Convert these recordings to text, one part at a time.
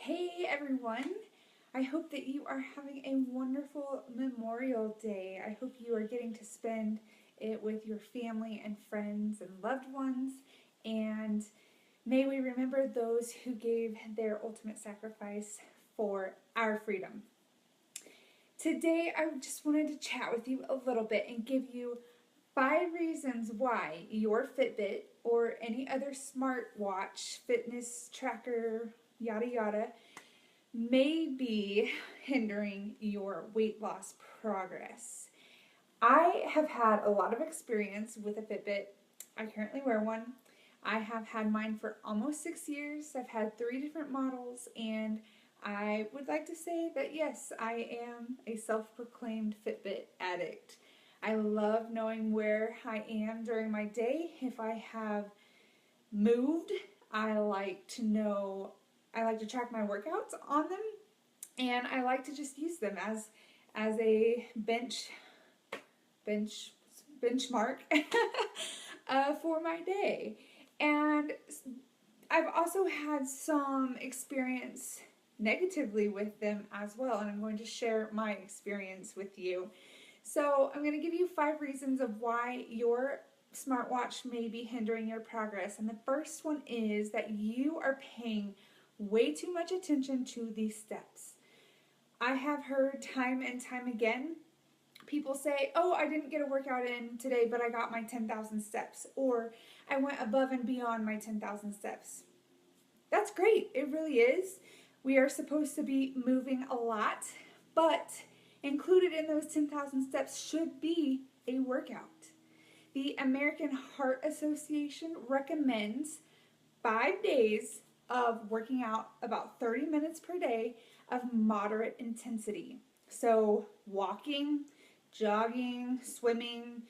Hey everyone! I hope that you are having a wonderful Memorial Day. I hope you are getting to spend it with your family and friends and loved ones. And may we remember those who gave their ultimate sacrifice for our freedom. Today, I just wanted to chat with you a little bit and give you 5 reasons why your Fitbit or any other smartwatch, fitness tracker, yada yada, may be hindering your weight loss progress. I have had a lot of experience with a Fitbit. I currently wear one. I have had mine for almost 6 years. I've had 3 different models, and I would like to say that yes, I am a self proclaimed Fitbit addict. I love knowing where I am during my day. If I have moved, I like to know, I like to track my workouts on them, and I like to just use them as a bench benchmark for my day. And I've also had some experience negatively with them as well, and I'm going to share my experience with you. So I'm going to give you 5 reasons of why your smartwatch may be hindering your progress. And the first one is that you are paying way too much attention to these steps. I have heard time and time again people say, oh, I didn't get a workout in today, but I got my 10,000 steps, or I went above and beyond my 10,000 steps. That's great. It really is. We are supposed to be moving a lot, but included in those 10,000 steps should be a workout. The American Heart Association recommends 5 days of working out about 30 minutes per day of moderate intensity. So, walking, jogging, swimming,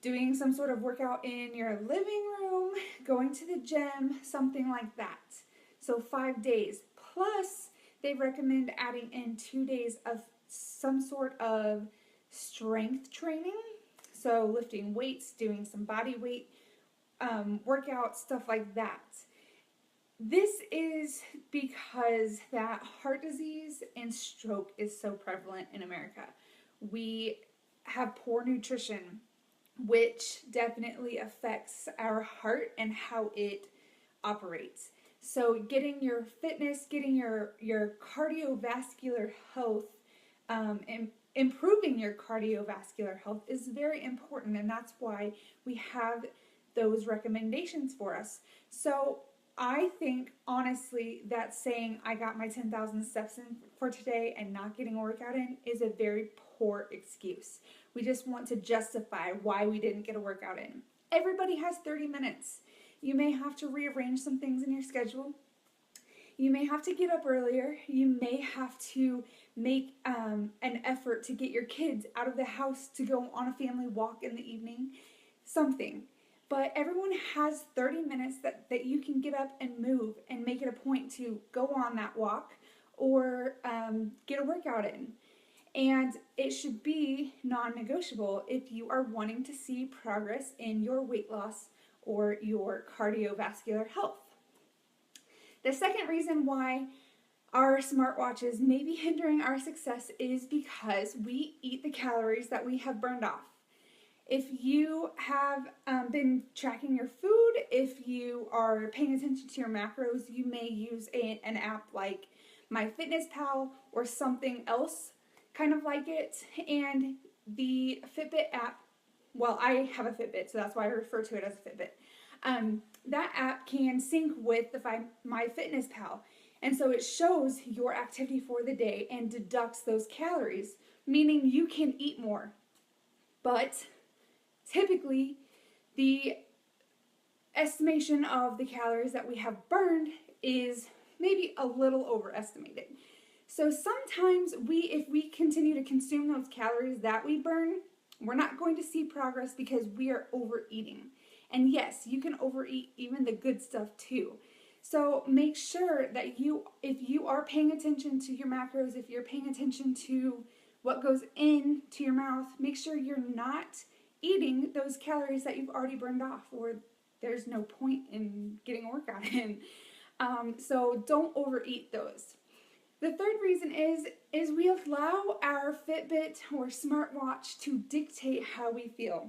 doing some sort of workout in your living room, going to the gym, something like that. So 5 days. Plus, they recommend adding in 2 days of some sort of strength training. So lifting weights, doing some body weight workouts, stuff like that. This is because that heart disease and stroke is so prevalent in America. We have poor nutrition, which definitely affects our heart and how it operates. So getting your fitness, getting your cardiovascular health, and improving your cardiovascular health is very important, and that's why we have those recommendations for us. So I think, honestly, that saying I got my 10,000 steps in for today and not getting a workout in is a very poor excuse. We just want to justify why we didn't get a workout in. Everybody has 30 minutes. You may have to rearrange some things in your schedule. You may have to get up earlier. You may have to make an effort to get your kids out of the house to go on a family walk in the evening. Something. But everyone has 30 minutes that you can get up and move and make it a point to go on that walk or get a workout in. And it should be non-negotiable if you are wanting to see progress in your weight loss or your cardiovascular health. The second reason why our smartwatches may be hindering our success is because we eat the calories that we have burned off. If you have been tracking your food, if you are paying attention to your macros, you may use an app like MyFitnessPal or something else kind of like it. And the Fitbit app, well, I have a Fitbit, so that's why I refer to it as a Fitbit. That app can sync with the MyFitnessPal. And so it shows your activity for the day and deducts those calories, meaning you can eat more. But typically, the estimation of the calories that we have burned is maybe a little overestimated. So sometimes if we continue to consume those calories that we burn, we're not going to see progress because we are overeating. And yes, you can overeat even the good stuff too. So make sure that if you are paying attention to your macros, if you're paying attention to what goes into your mouth, make sure you're not eating those calories that you've already burned off, or there's no point in getting a workout in. So don't overeat those. The third reason is we allow our Fitbit or smartwatch to dictate how we feel.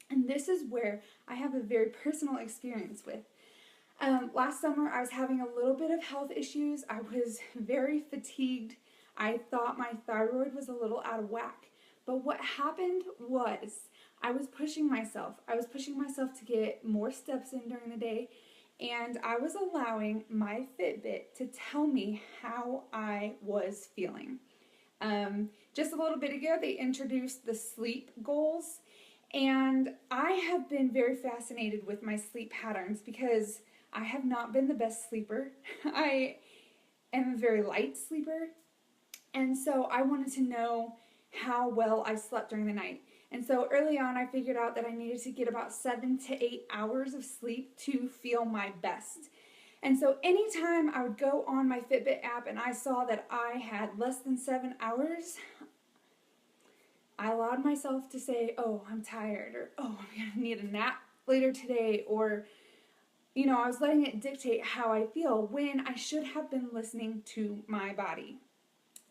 And this is where I have a very personal experience with. Last summer, I was having a little bit of health issues. I was very fatigued. I thought my thyroid was a little out of whack. But what happened was I was pushing myself. I was pushing myself to get more steps in during the day. And I was allowing my Fitbit to tell me how I was feeling. Just a little bit ago, they introduced the sleep goals. And I have been very fascinated with my sleep patterns because I have not been the best sleeper. I am a very light sleeper. And so I wanted to know how well I slept during the night. And so early on, I figured out that I needed to get about 7 to 8 hours of sleep to feel my best. And so anytime I would go on my Fitbit app and I saw that I had less than 7 hours, I allowed myself to say, oh, I'm tired, or oh, I'm going to need a nap later today, or, I was letting it dictate how I feel when I should have been listening to my body.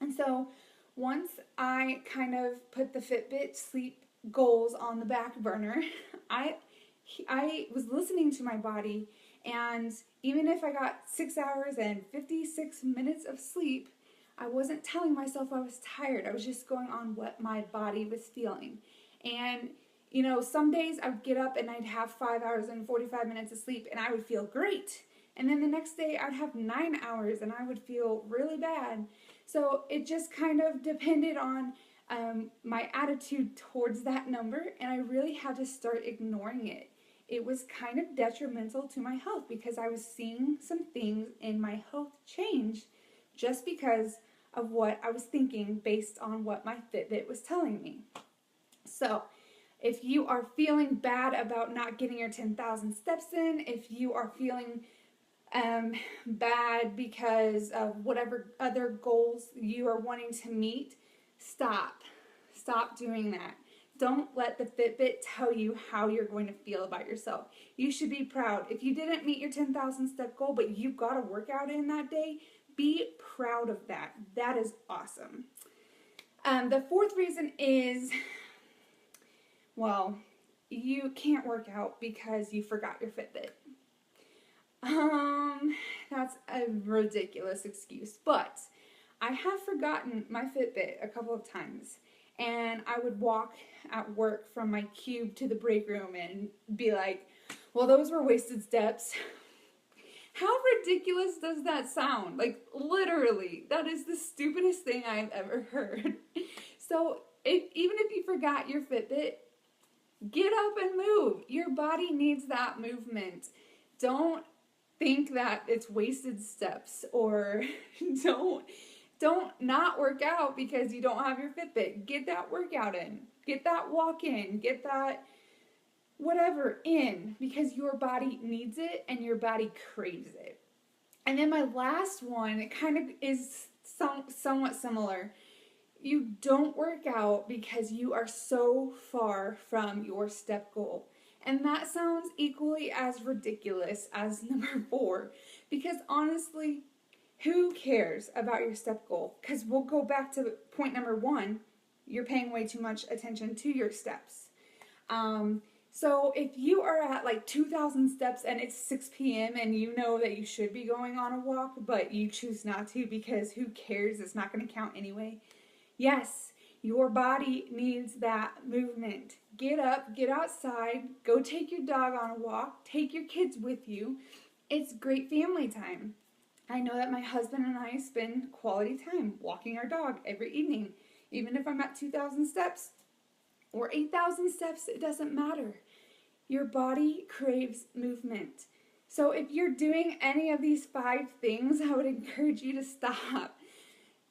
And so once I kind of put the Fitbit sleep goals on the back burner, I was listening to my body, and even if I got 6 hours and 56 minutes of sleep, I wasn't telling myself I was tired. I was just going on what my body was feeling. And, some days I would get up and I'd have 5 hours and 45 minutes of sleep and I would feel great. And then the next day I'd have 9 hours and I would feel really bad. So it just kind of depended on my attitude towards that number, and I really had to start ignoring it. It was kind of detrimental to my health because I was seeing some things in my health change just because of what I was thinking based on what my Fitbit was telling me. So if you are feeling bad about not getting your 10,000 steps in, if you are feeling bad because of whatever other goals you are wanting to meet, stop doing that. Don't let the Fitbit tell you how you're going to feel about yourself. You should be proud. If you didn't meet your 10,000 step goal, but you got a workout in that day, be proud of that. That is awesome. The fourth reason is, you can't work out because you forgot your Fitbit. That's a ridiculous excuse, but I have forgotten my Fitbit a couple of times, and I would walk at work from my cube to the break room and be like, well, those were wasted steps. How ridiculous does that sound? Like, literally, that is the stupidest thing I've ever heard. So, even if you forgot your Fitbit, get up and move. Your body needs that movement. Don't think that it's wasted steps, or don't not work out because you don't have your Fitbit. Get that workout in. Get that walk in. Get that whatever in, because your body needs it and your body craves it. And then my last one, it kind of is somewhat similar. You don't work out because you are so far from your step goal. And that sounds equally as ridiculous as number 4, because honestly, who cares about your step goal? Because we'll go back to point number 1, you're paying way too much attention to your steps. So if you are at like 2,000 steps and it's 6 p.m. and you know that you should be going on a walk, but you choose not to because who cares, it's not going to count anyway. Yes, your body needs that movement. Get up, get outside, go take your dog on a walk, take your kids with you. It's great family time. I know that my husband and I spend quality time walking our dog every evening. Even if I'm at 2,000 steps or 8,000 steps, it doesn't matter. Your body craves movement. So if you're doing any of these 5 things, I would encourage you to stop.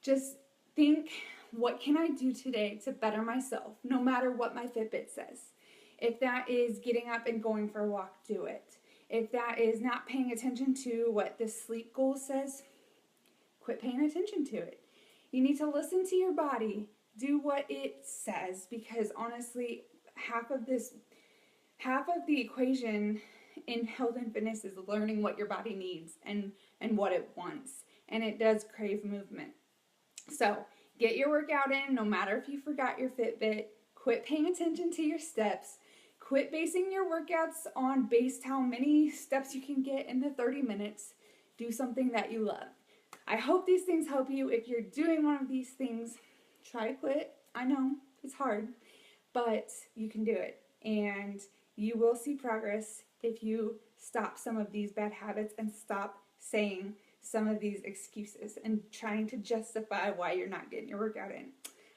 Just think, what can I do today to better myself, no matter what my Fitbit says? If that is getting up and going for a walk, do it. If that is not paying attention to what the sleep goal says, quit paying attention to it. You need to listen to your body, do what it says, because honestly, half of the equation in health and fitness is learning what your body needs and what it wants. And it does crave movement. So get your workout in, no matter if you forgot your Fitbit. Quit paying attention to your steps. Quit basing your workouts on based how many steps you can get in the 30 minutes. Do something that you love. I hope these things help you. If you're doing one of these things, try to quit. I know it's hard, but you can do it. And you will see progress if you stop some of these bad habits and stop saying some of these excuses and trying to justify why you're not getting your workout in.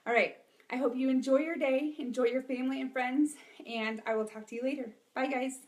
All right. I hope you enjoy your day, enjoy your family and friends, and I will talk to you later. Bye, guys.